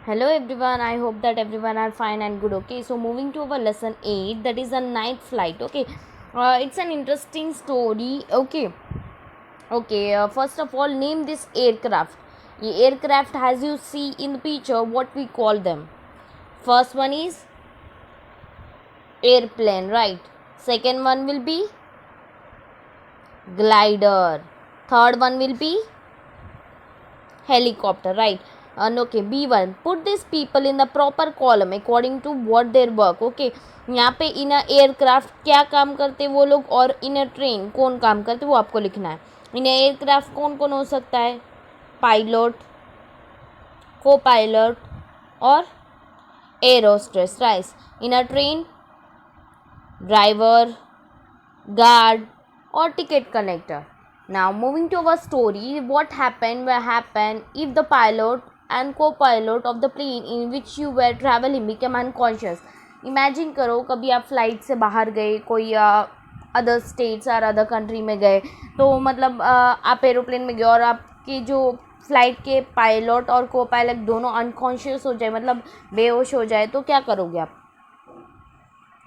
Hello everyone, I hope that everyone are fine and good. Okay, so moving to our lesson 8, that is a night flight. Okay, it's an interesting story. First of all, name this aircraft. The aircraft, as you see in the picture, what we call them. First one is airplane, right? Second one will be glider. Third one will be helicopter, right? And okay, B1, put these people in the proper column according to what their work. Okay, यहाँ पे in aircraft क्या काम करते वो लोग और इन train कौन काम करते वो आपको लिखना है. इन एयरक्राफ्ट कौन कौन हो सकता है? पायलट, को पायलट और air hostess, right. In train driver, guard or ticket connector. Now moving to our story, what happened if the pilot and co-pilot of the plane in which you were traveling became unconscious. Imagine करो कभी आप flight से बाहर गए, कोई other states और other country में गए, तो मतलब आप एरोप्लेन में गए और आपकी जो फ्लाइट के पायलट और को पायलट दोनों अनकॉन्शियस हो जाए, मतलब बेहोश हो जाए, तो क्या करोगे आप?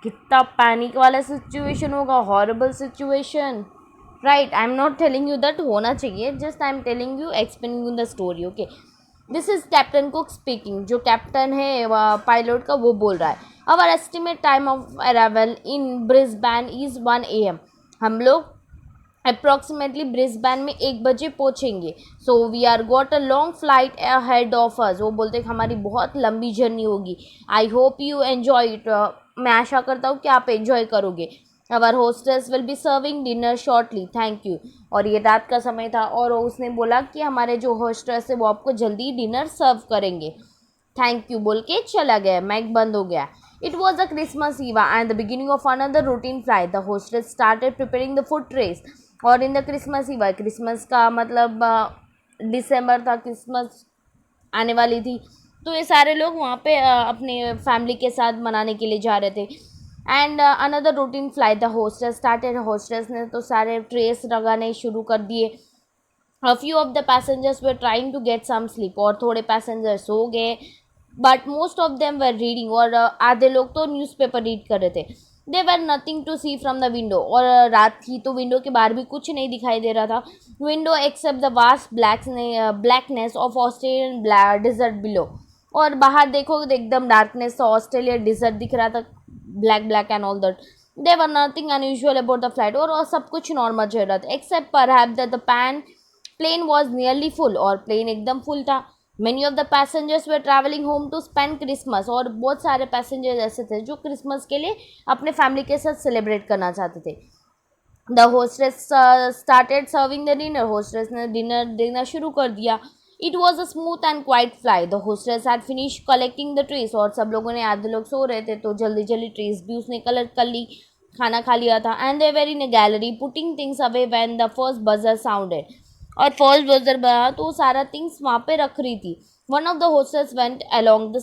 कितना पैनिक वाला सिचुएशन होगा, horrible situation, right. I am not telling you that होना चाहिए, just I am telling you, explaining you the story. Okay, this is captain Cook speaking. जो कैप्टन है पायलट का, वो बोल रहा है. Our estimate time of arrival in Brisbane is 1 AM. हम लोग अप्रॉक्सीमेटली ब्रिस्बेन में 1 बजे पहुँचेंगे. So we are got a long flight ahead of us. वो बोलते हैं हमारी बहुत लंबी जर्नी होगी. I hope you enjoy it. मैं आशा करता हूँ कि आप एंजॉय करोगे. Our hostess will be serving dinner shortly, thank you. और ये रात का समय था और उसने बोला कि हमारे जो होस्टेस है वो आपको जल्दी डिनर सर्व करेंगे. थैंक यू बोल के चला गया. माइक बंद हो गया. It was a Christmas eve and the beginning of another routine flight. The hostess started preparing the food trays. और in the Christmas eve, Christmas का मतलब दिसंबर था, क्रिसमस आने वाली थी, तो ये सारे लोग वहाँ पे अपने फैमिली के साथ मनाने के लिए जा रहे थे. And another routine flight the hostess started. Hostess ने तो सारे ट्रेस लगाने शुरू कर दिए. A few of the passengers were trying to get some sleep. और थोड़े पैसेंजर सो गए, but most of them were reading. और आधे लोग तो न्यूज़पेपर रीड कर रहे थे. They were nothing to see from the window. और रात थी तो विंडो के बाहर भी कुछ नहीं दिखाई दे रहा था. Window except the vast blackness of Australian desert below. और बाहर देखो तो एकदम डार्कनेस, ऑस्ट्रेलिया डिजर्ट दिख रहा था, black black and all that. They were nothing unusual about the flight. और सब कुछ नॉर्मल चल रहा था, except perhaps that the plane was nearly full. और प्लेन एकदम फुल था. Many of the passengers were traveling home to spend Christmas. और बहुत सारे पैसेंजर्स ऐसे थे जो क्रिसमस के लिए अपने फैमिली के साथ सेलिब्रेट करना चाहते थे. The hostess started serving the dinner. Hostess ने डिनर देना शुरू कर दिया. It was a smooth and quite fly. The hostess had finish collecting the trees. और सब लोगों ने, आधे लोग सो रहे थे तो जल्दी जल्दी ट्रीज भी उसने कलेक्ट कर ली, खाना खा लिया था. And they were in a galley putting things away when the first buzzer sounded. और फर्स्ट बजर बना तो सारा थिंग्स वहाँ पे रख रही थी. One of the hostess went along the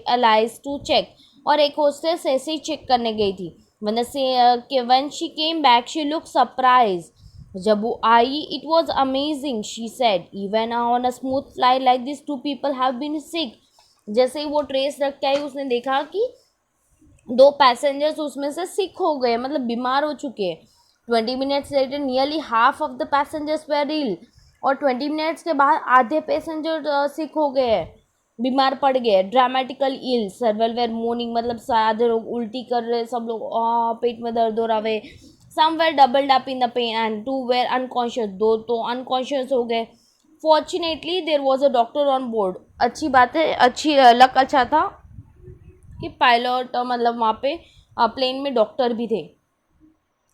aisles to check. और एक होस्टेस ऐसे ही चेक करने गई थी. when she came back she looked surprised. जब वो आई, it was amazing, she said. Even on a smooth fly like this 2 people have been sick. जैसे ही वो ट्रेस रख के आई, उसने देखा कि 2 पैसेंजर्स उसमें से सिक हो गए, मतलब बीमार हो चुके हैं. 20 minutes later nearly half of the passengers were ill. और 20 minutes के बाद आधे पैसेंजर सिक हो गए हैं, बीमार पड़ गए. Dramatically ill, several were moaning, मतलब आधे लोग उल्टी कर रहे, सब लोग पेट में दर्द हो रहा है. Some were doubled up in the pain and 2 were unconscious. 2 तो अनकॉन्शियस हो गए. Fortunately there was a doctor on board. अच्छी बात है, अच्छी लक अच्छा था कि पायलट मतलब वहाँ पे प्लेन में डॉक्टर भी थे.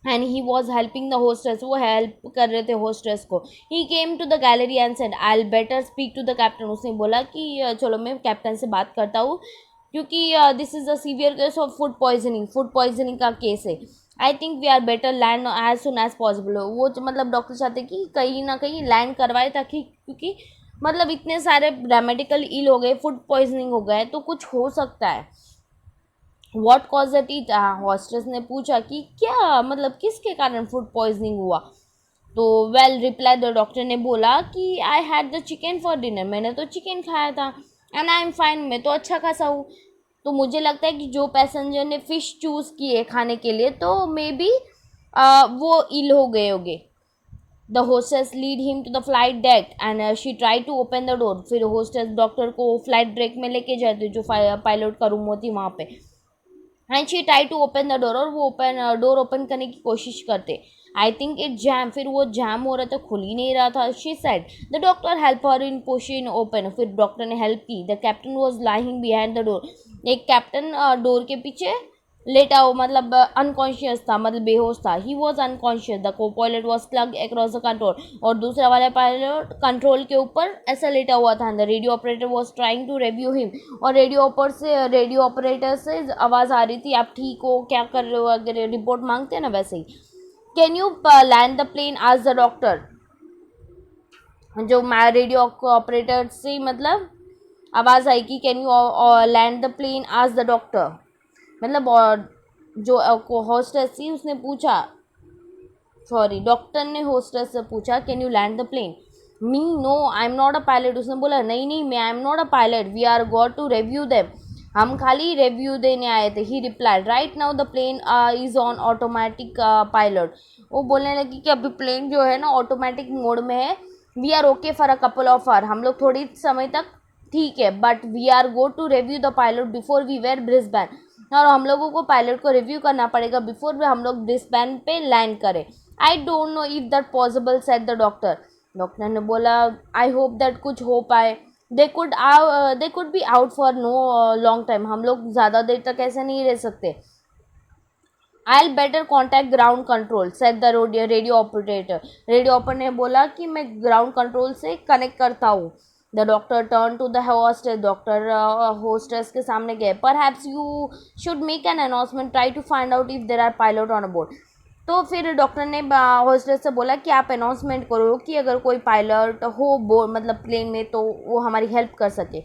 And he was helping the hostess. वो हेल्प कर रहे थे होस्टेस को. He came to the galley and said I will better speak to the captain. उसने बोला कि चलो मैं कैप्टन से बात करता हूँ, क्योंकि this is a severe case of food poisoning का केस है. I think we are better land as soon as possible. वो मतलब डॉक्टर चाहते कि कहीं ना कहीं लैंड करवाए, ताकि क्योंकि मतलब इतने सारे ड्रामेटिकल इल हो गए, फूड पॉइजनिंग हो गए, तो कुछ हो सकता है. What cause it. हॉस्टेस ने पूछा कि क्या मतलब किसके कारण फूड पॉइजनिंग हुआ. तो वेल रिप्लाई द डॉक्टर ने बोला कि I had the chicken for dinner. मैंने तो चिकन खाया था. एंड आई एम फाइन, मैं तो अच्छा खासा हूँ। तो मुझे लगता है कि जो पैसेंजर ने फ़िश चूज़ की है खाने के लिए तो मे बी वो इल हो गए होंगे। The hostess lead him to the flight deck and she try to open the door. फिर होस्टेस डॉक्टर को फ्लाइट डेक में लेके जाती जो पायलट का रूम होती वहाँ पे, and she try to open the door, और वो डोर ओपन करने की कोशिश करते। आई थिंक इट जैम, फिर वो जैम हो रहा था, खुल ही नहीं रहा था। She said the doctor help her in pushing open. फिर डॉक्टर ने हेल्प की। The captain was lying behind the door. एक कैप्टन डोर के पीछे लेटा हो, मतलब अनकॉन्शियस था, मतलब बेहोश था। He was unconscious. द को pilot was plug across the control, और दूसरा वाला पायलट कंट्रोल के ऊपर ऐसा लेटा हुआ था। The radio operator was trying to review him, और रेडियो ऑपरेटर से आवाज़ आ रही थी, आप ठीक हो, क्या कर रहे हो, अगर रिपोर्ट मांगते हैं ना वैसे ही। Can you land the plane आज द डॉक्टर। जो रेडियो ऑपरेटर से मतलब आवाज़ आई कि can you land the plane आज द डॉक्टर, मतलब जो हॉस्टेस थी उसने पूछा, सॉरी डॉक्टर ने हॉस्टेस से पूछा can you land the plane. Me no I am not a pilot. उसने बोला नहीं नहीं, मैं I am not a pilot, we are got to review them, हम खाली रिव्यू देने आए थे। He replied right now the plane is on automatic pilot. वो बोलने लगी कि अभी प्लेन जो है ना ऑटोमेटिक मोड में है। We are okay for a couple of hour, हम लोग थोड़ी समय तक ठीक है, but we are go to review the pilot before we were Brisbane, और हम लोगों को पायलट को रिव्यू करना पड़ेगा बिफोर हम लोग ब्रिस्बेन पे लैंड करें। I don't know if that possible said the doctor. Doctor ने बोला आई होप दैट कुछ हो पाए। They could be out for no long time, हम लोग ज़्यादा देर तक ऐसे नहीं रह सकते। I'll better contact ground control said the radio operator. Radio operator ने बोला कि मैं ग्राउंड कंट्रोल से कनेक्ट करता हूँ। The doctor turn to the hostess. Doctor hostess के सामने गए। Perhaps you should make an announcement, try to find out if there are pilot on board. तो फिर डॉक्टर ने होस्टेस से बोला कि आप अनाउंसमेंट करो कि अगर कोई पायलट हो बोर्ड, मतलब प्लेन में, तो वो हमारी हेल्प कर सके।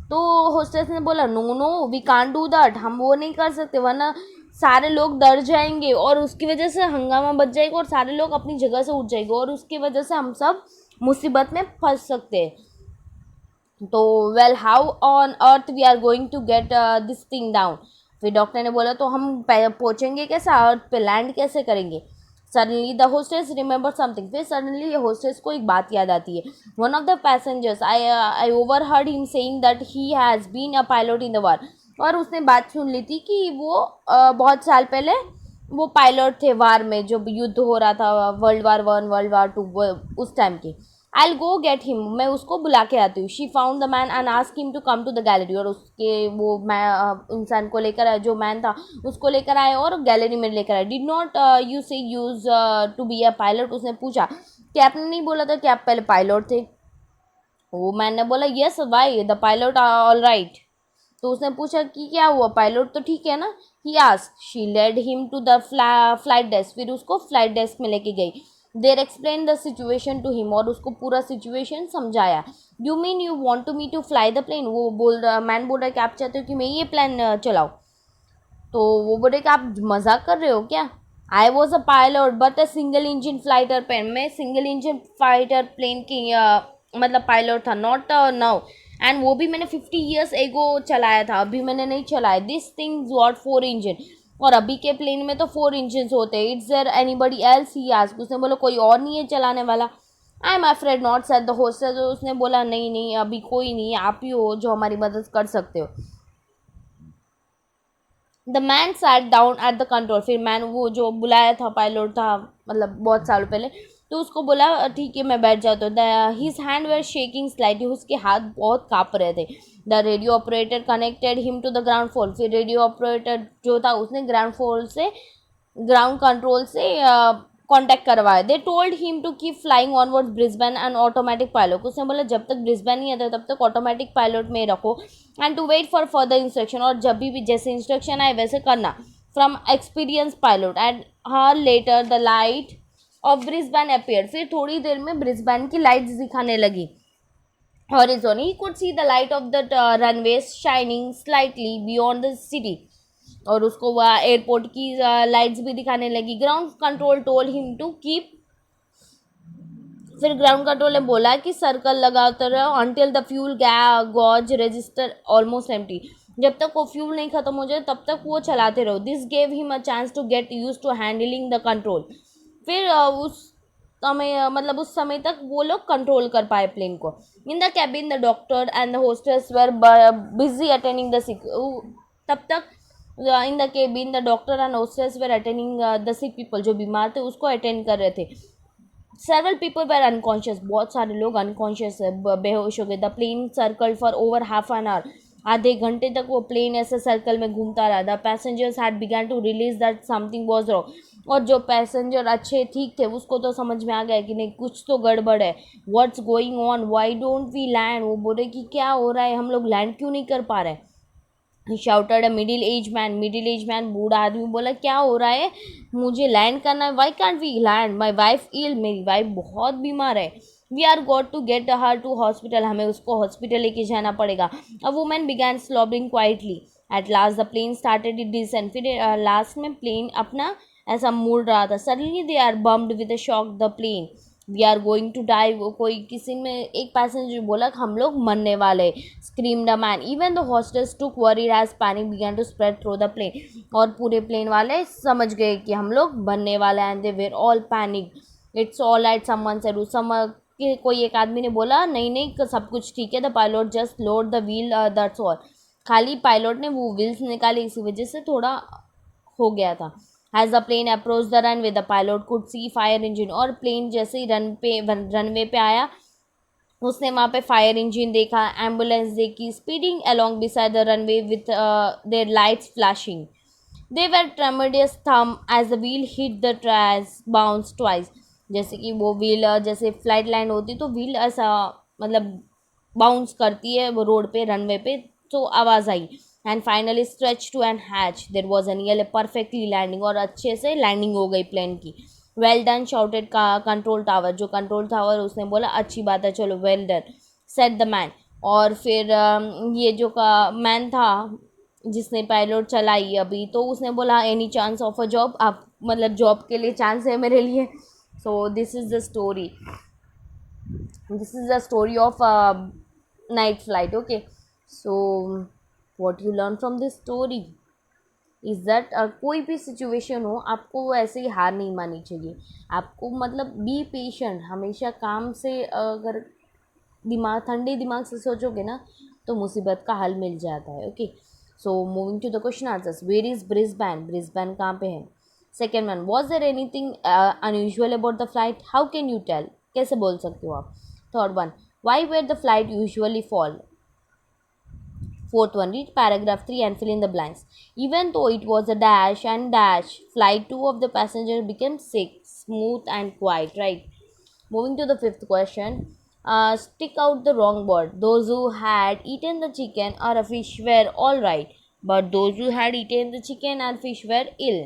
तो होस्टेस ने बोला no no we can't do that, हम वो नहीं कर सकते, वरना सारे लोग डर जाएंगे और उसकी वजह से हंगामा बच जाएगा और सारे लोग अपनी जगह से उठ जाएंगे और उसकी वजह से हम सब मुसीबत में फंस सकते हैं। तो well how on earth we are going to get this thing down. फिर डॉक्टर ने बोला तो हम पहुँचेंगे कैसे, अर्थ पे लैंड कैसे करेंगे। Suddenly the hostess remember something. फिर सडनली होस्टेस को एक बात याद आती है। One of the passengers I overheard him saying that he has been a pilot in the war. और उसने बात सुन ली थी कि वो बहुत साल पहले वो पायलट थे वार में, जो युद्ध हो रहा था वर्ल्ड वार 1 वर्ल्ड वार 2 उस टाइम की। I'll go get him, मैं उसको बुला के आती हूँ। She found the man and ask him to come to the galley. और उसके वो इंसान को लेकर आए, जो मैन था उसको लेकर आए और गैलरी में लेकर आए। Did not you say used to be a pilot. उसने पूछा कि आपने नहीं बोला था कि आप पहले पायलट थे। वो मैन ने बोला yes why the pilot all right. तो उसने पूछा कि क्या हुआ, पायलट तो ठीक है ना। He ask. She led him to the flight desk. फिर उसको फ्लाइट डेस्क में लेके गई। There explain the situation to him, और उसको पूरा सिचुएशन समझाया। You mean you want to me to fly the plane. वो बोल रहा, मैन बोल रहा है कि आप चाहते हो कि मैं ये प्लान चलाऊँ। तो वो बोले कि आप मजाक कर रहे हो क्या। I was a pilot but a single engine fighter plane. मैं सिंगल इंजन फाइटर प्लेन की मतलब पायलट था, नॉट नाउ। एंड वो भी मैंने 50 years एगो चलाया था, अभी मैंने नहीं चलाया। दिस थिंग्स वॉट 4 इंजन, और अभी के प्लेन में तो 4 इंजन होते हैं। It's there anybody else he asked. उसने बोला कोई और नहीं है चलाने वाला। I am afraid not said the hostess. उसने बोला नहीं नहीं, अभी कोई नहीं, आप ही हो जो हमारी मदद कर सकते हो। The man sat down at the control. फिर मैन, वो जो बुलाया था पायलट था, मतलब बहुत सालों पहले, तो उसको बोला ठीक है मैं बैठ जाता हूँ। His hand were shaking slightly, उसके हाथ बहुत काँप रहे थे। The radio operator connected him to the ground floor. फिर रेडियो ऑपरेटर जो था उसने ग्राउंड कंट्रोल से कांटेक्ट करवाया। They told him to keep flying onwards Brisbane and automatic pilot. उसने बोला जब तक ब्रिस्बेन नहीं आता तब तक ऑटोमेटिक पायलट में रखो, and to wait for further instruction, और जब भी जैसे इंस्ट्रक्शन आए वैसे करना। From experience pilot and hour later the light of Brisbane appeared. फिर थोड़ी देर में ब्रिस्बेन की लाइट्स दिखाने लगी। Horizon he could see the light of the runway shining slightly beyond the city, और उसको वह एयरपोर्ट की लाइट्स भी दिखाने लगी। Ground control told him to keep फिर ग्राउंड कंट्रोल ने बोला कि सर्कल लगाते रहो until the fuel gauge register almost empty, जब तक वो फ्यूल नहीं खत्म हो जाए तब तक वो चलाते रहो. This gave him a chance to get use to handling the control. फिर उस समय मतलब उस समय तक वो लोग कंट्रोल कर पाए प्लेन को. In the cabin the doctor and the hostess were busy attending the sick. तब तक in the cabin the doctor and hostess were attending the sick people, जो बीमार थे उसको अटेंड कर रहे थे. सेवरल पीपल वर अनकॉन्शियस, बहुत सारे लोग अनकॉन्शियस बेहोश हो गए. The plane circle for over half an hour, आधे घंटे तक वो प्लेन ऐसे सर्कल में घूमता रहा. The passengers had begin to realise that something was wrong, और जो पैसेंजर अच्छे ठीक थे उसको तो समझ में आ गया कि नहीं कुछ तो गड़बड़ है. What's going on, why don't we land, वो बोले कि क्या हो रहा है, हम लोग लैंड क्यों नहीं कर पा रहे. Shouted a middle age man, बूढ़ा आदमी बोला क्या हो रहा है, मुझे लैंड करना है. Why can't we land, my wife ill, मेरी वाइफ बहुत बीमार है. We are got to get her to hospital, हमें उसको हॉस्पिटल लेके जाना पड़ेगा. A woman began slobbering quietly. At last the plane started it descent, फिर लास्ट में प्लेन अपना ऐसा मुड़ रहा था. Suddenly they are bumped with a shock the plane, we are going to die. वो कोई किसी में एक पैसेंजर बोला हम लोग मरने वाले. Scream the man, even the hostess took worried as panic began to spread through the plane, और पूरे प्लेन वाले समझ गए कि हम लोग बनने वाले हैं. And they where all panic. It's all right someone said, उस समय कि कोई एक आदमी ने बोला नहीं नहीं सब कुछ ठीक है. The pilot just load the wheel, that's all. खाली पायलट ने वो व्हील्स निकाले, इसी वजह से थोड़ा हो गया था. As the plane approach the runway the pilot could see fire engine, और प्लेन जैसे ही रनवे पे आया उसने वहाँ पे फायर इंजन देखा, एम्बुलेंस देखी, speeding along beside the runway with their lights flashing. They were tremendous thump as the wheel hit the trace bounce twice, जैसे कि वो व्हील जैसे फ्लाइट लैंड होती तो व्हील ऐसा मतलब बाउंस करती है वो रोड पे रनवे पे, तो आवाज़ आई. And finally stretch to end hatch, there was an near perfectly landing, और अच्छे से लैंडिंग हो गई प्लेन की. वेल डन शाउटेड का कंट्रोल टावर, जो कंट्रोल टावर उसने बोला अच्छी बात है चलो well done said the man. और फिर ये जो का मैन था जिसने पायलट चलाई अभी, तो उसने बोला any chance of a job, आप मतलब जॉब के लिए चांस है मेरे लिए. So this is the story, this is the story of a night flight. Okay, so what you learn from this story is that कोई भी सिचुएशन हो आपको ऐसे ही हार नहीं माननी चाहिए. आपको मतलब बी पेशेंट, हमेशा काम से अगर दिमाग ठंडे दिमाग से सोचोगे ना तो मुसीबत का हल मिल जाता है. Okay, so moving to the question answers. Where is Brisbane, Brisbane कहाँ पे है. Second one, was there anything unusual about the flight, how can you tell, कैसे बोल सकते हो आप. Third one, why were the flight usually fall. Fourth one, read paragraph 3 and fill in the blanks. Even though it was a dash and dash, flight 2 of the passengers became sick, smooth and quiet, right? Moving to the fifth question. Stick out the wrong word. Those who had eaten the chicken or a fish were all right, but those who had eaten the chicken and fish were ill.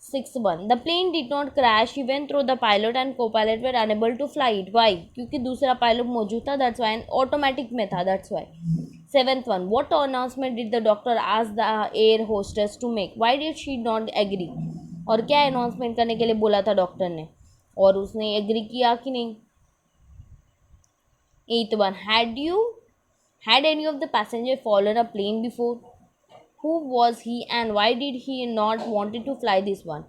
Sixth one, the plane did not crash even though the pilot and co-pilot were unable to fly it. Why? क्योंकि दूसरा pilot मौजूद था, that's why, and automatic में था, that's why. Seventh one, what announcement did the doctor ask the air hostess to make? Why did she not agree? और क्या announcement करने के लिए बोला था डॉक्टर ने और उसने agree किया कि नहीं. Eighth one, had any of the passenger fallen a plane before? Who was he and why did he not wanted to fly this one?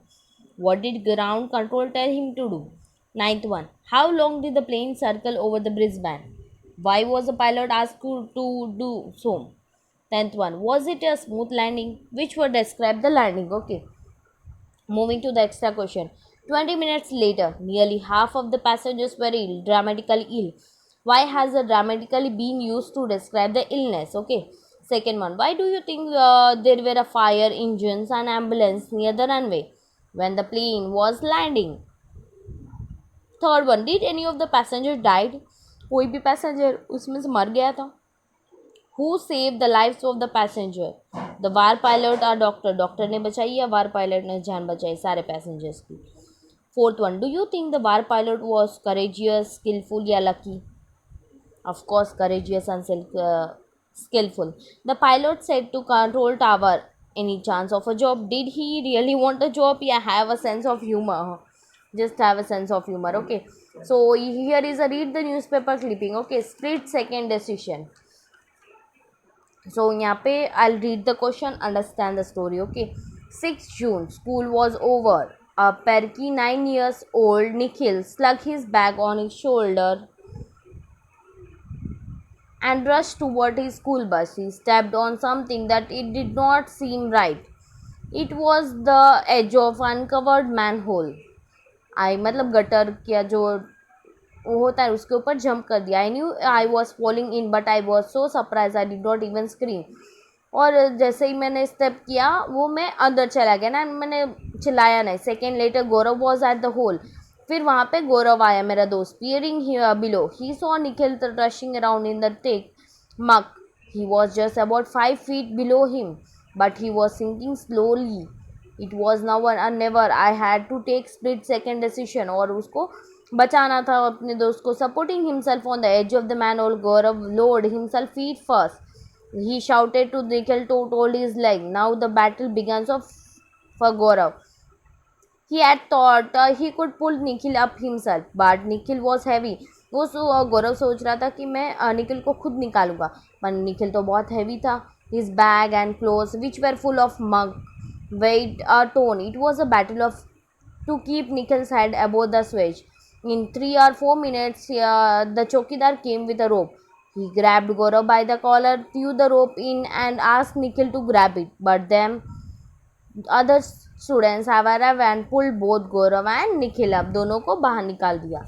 What did ground control tell him to do? Ninth one, how long did the plane circle over the Brisbane? Why was the pilot asked to do so? Tenth one, was it a smooth landing? Which word describe the landing? Okay. Moving to the extra question. 20 minutes later, nearly half of the passengers were ill, dramatically ill. Why has the dramatically been used to describe the illness? Okay. Second one, why do you think there were a fire engines and ambulance near the runway when the plane was landing? Third one, did any of the passengers died? कोई भी passenger उसमें से मर गया था. Who saved the lives of the passenger? The war pilot or doctor? Doctor ने बचाई या war pilot ने जान बचाई सारे passengers की. Fourth one, do you think the war pilot was courageous, skillful या lucky? Of course, courageous and skillful. The pilot said to control tower, any chance of a job? Did he really want a job? Yeah, have a sense of humor. just have a sense of humor. Okay, so here is a read the newspaper clipping. Okay, split second decision. So यहाँ पे I'll read the question, understand the story. Okay, 6 June, school was over. A perky 9 years old Nikhil slung his bag on his shoulder and rushed toward his school bus. He stepped on something that it did not seem right. It was the edge of uncovered manhole. आई मतलब gutter क्या जो वो होता है उसके ऊपर jump कर दिया. I knew I was falling in but I was so surprise I did not even scream. और जैसे ही मैंने स्टेप किया वो मैं अंदर चला गया ना, मैंने चिल्लाया नहीं. Second letter Gaurav was at the hole. फिर वहाँ पे गौरव आया मेरा दोस्त. Peering below he saw Nikhil rushing around in the tech muck. He was just about 5 feet below him, but he was sinking slowly. It was now or never. I had to take split second decision. और उसको बचाना था अपने दोस्त को. Supporting himself on the edge of the manhole, Gaurav lowered himself feet first. He shouted to Nikhil to hold his leg. Now the battle begins for Gaurav. He had thought he could pull Nikhil up himself, but Nikhil was heavy. वो गौरव सोच रहा था कि मैं निखिल को खुद निकालूंगा, पर निखिल तो बहुत हैवी था. His bag and clothes which were full of mug weighed a ton. It was a battle of to keep Nikhil's head above the switch. In 3 or 4 minutes, the chokidar came with a rope. He grabbed Gaurav by the collar, threw the rope in, and asked Nikhil to grab it. But then other students have arrived and pulled both Gaurav and Nikhil up. दोनों को बाहर निकाल दिया.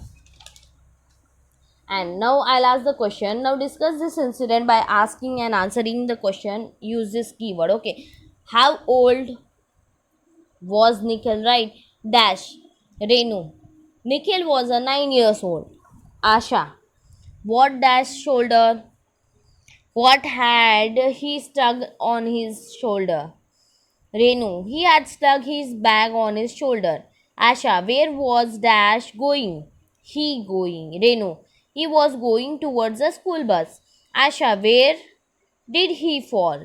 And now I'll ask the question. Now discuss this incident by asking and answering the question. Use this keyword. Okay. How old was Nikhil? Right. Dash. Renu. Nikhil was a 9 years old. Asha. What dash shoulder? What had he stuck on his shoulder? Renu. He had stuck his bag on his shoulder. Asha. Where was Dash going? He going. Renu. He was going towards the school bus. Asha, where did he fall?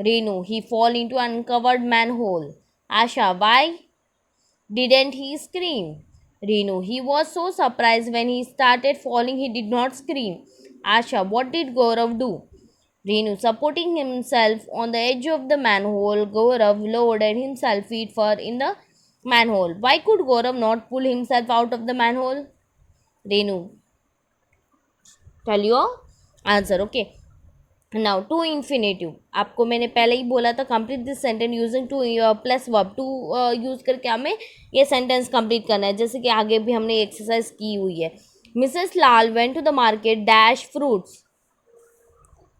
Renu, he fall into uncovered manhole. Asha, why didn't he scream? Renu, he was so surprised when he started falling he did not scream. Asha, what did Gaurav do? Renu, supporting himself on the edge of the manhole, Gaurav lowered himself feet first in the manhole. Why could Gaurav not pull himself out of the manhole? Renu, tell your answer. Okay, now to infinitive. आपको मैंने पहले ही बोला था complete this sentence using to plus verb. To use करके हमें ये sentence complete करना है, जैसे कि आगे भी हमने एक्सरसाइज की हुई है. Mrs Lal went to the market dash fruits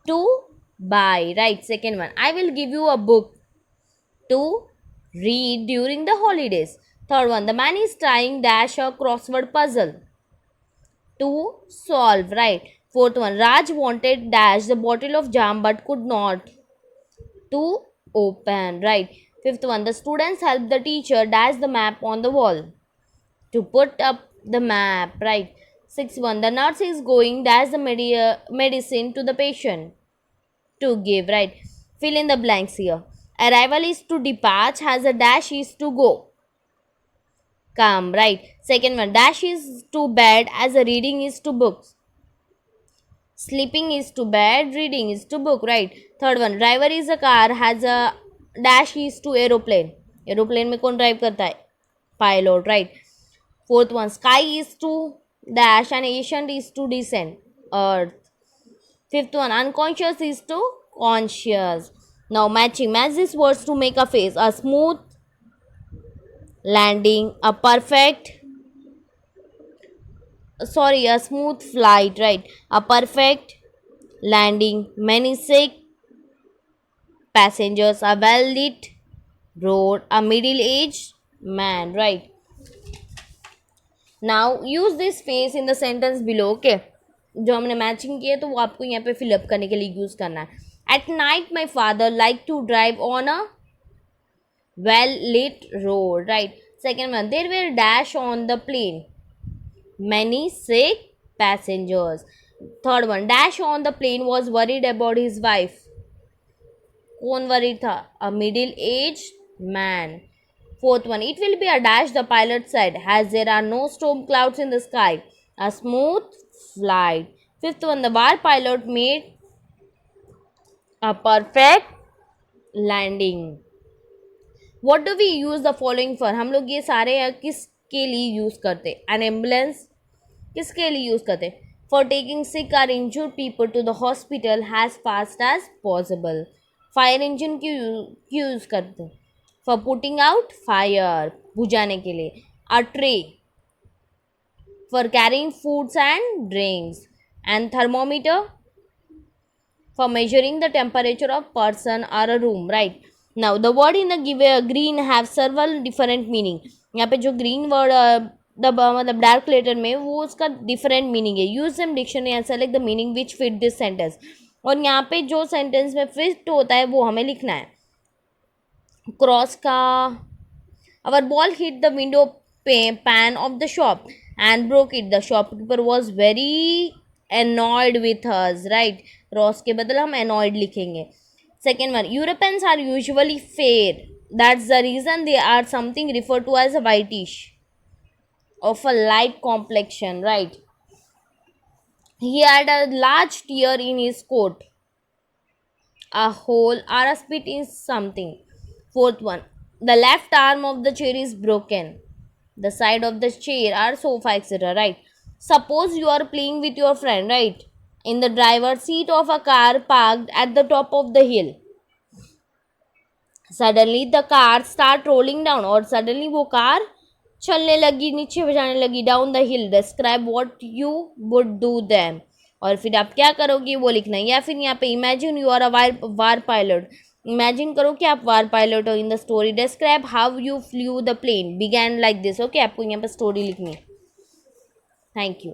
to buy. Right. Second one, I will give you a book to read during the holidays. Third one, the man is trying dash a crossword puzzle to solve. Right. Fourth one, Raj wanted dash the bottle of jam but could not to open. Right. Fifth one, the students helped the teacher dash the map on the wall to put up the map. Right. Sixth one, the nurse is going dash the medicine to the patient to give. Right. Fill in the blanks here. Arrival is to depart, has a dash is to go. Come. Right. Second one, dash is to bed as a reading is to books. Sleeping is to bed, reading is to book. Right. Third one, driver is a car, has a dash is to aeroplane. Aeroplane में कौन drive करता है? Pilot. Right. Fourth one, sky is to dash and ancient is to descend. Earth. Fifth one, unconscious is to conscious. Now matching. Match these words to make a phrase. A smooth landing, a smooth flight. Right. A perfect landing, many sick passengers, a well lit road, a middle aged man. Right. Now use this phrase in the sentence below. Okay, जो हमने matching की है तो वो आपको यहाँ पे fill up करने के लिए यूज़ करना है. At night, my father liked to drive on a well-lit road. Right. Second one, there were dash on the plane, many sick passengers. Third one, dash on the plane was worried about his wife. कौन worried था? A middle-aged man. Fourth one, it will be a dash, the pilot said, as there are no storm clouds in the sky. A smooth flight. Fifth one, the war pilot made a perfect landing. What do we use the following for? हम लोग ये सारे किसके लिए use करते? N ambulance किसके लिए use करते? For taking sick or injured people to the hospital as fast as possible. Fire engine क्यों यूज करते? फॉर पुटिंग आउट फायर, बुझाने के लिए. A tray for carrying foods and drinks. And thermometer for measuring the temperature of person or a room, right? Now the word in the green have several different meaning. यहाँ पे जो green word मतलब dark letter में वो उसका different meaning है. Use some dictionary and select the meaning which fit this sentence. और यहाँ पे जो सेंटेंस में फिट होता है वो हमें लिखना है. क्रॉस का our ball hit the window pan of the shop and broke it. The shopkeeper was very annoyed with us, right? Ross के बदल हम annoyed लिखेंगे. Second one, Europeans are usually fair. That's the reason they are something referred to as a whitish, of a light complexion, right? He had a large tear in his coat. A hole or a split in something. Fourth one, the left arm of the chair is broken. The side of the chair or sofa, etc. Right? Suppose you are playing with your friend, right? In the driver's seat of a car parked at the top of the hill. Suddenly the car start rolling down, और suddenly वो car चलने लगी, नीचे जाने लगी, down the hill. Describe what you would do them. और फिर आप क्या करोगे वो लिखना है. या फिर यहाँ पे imagine you are a war pilot. Imagine करो कि आप वार पायलट हो in the story. Describe how you flew the plane began like this. Okay, आपको यहाँ पे स्टोरी लिखनी है. Thank you.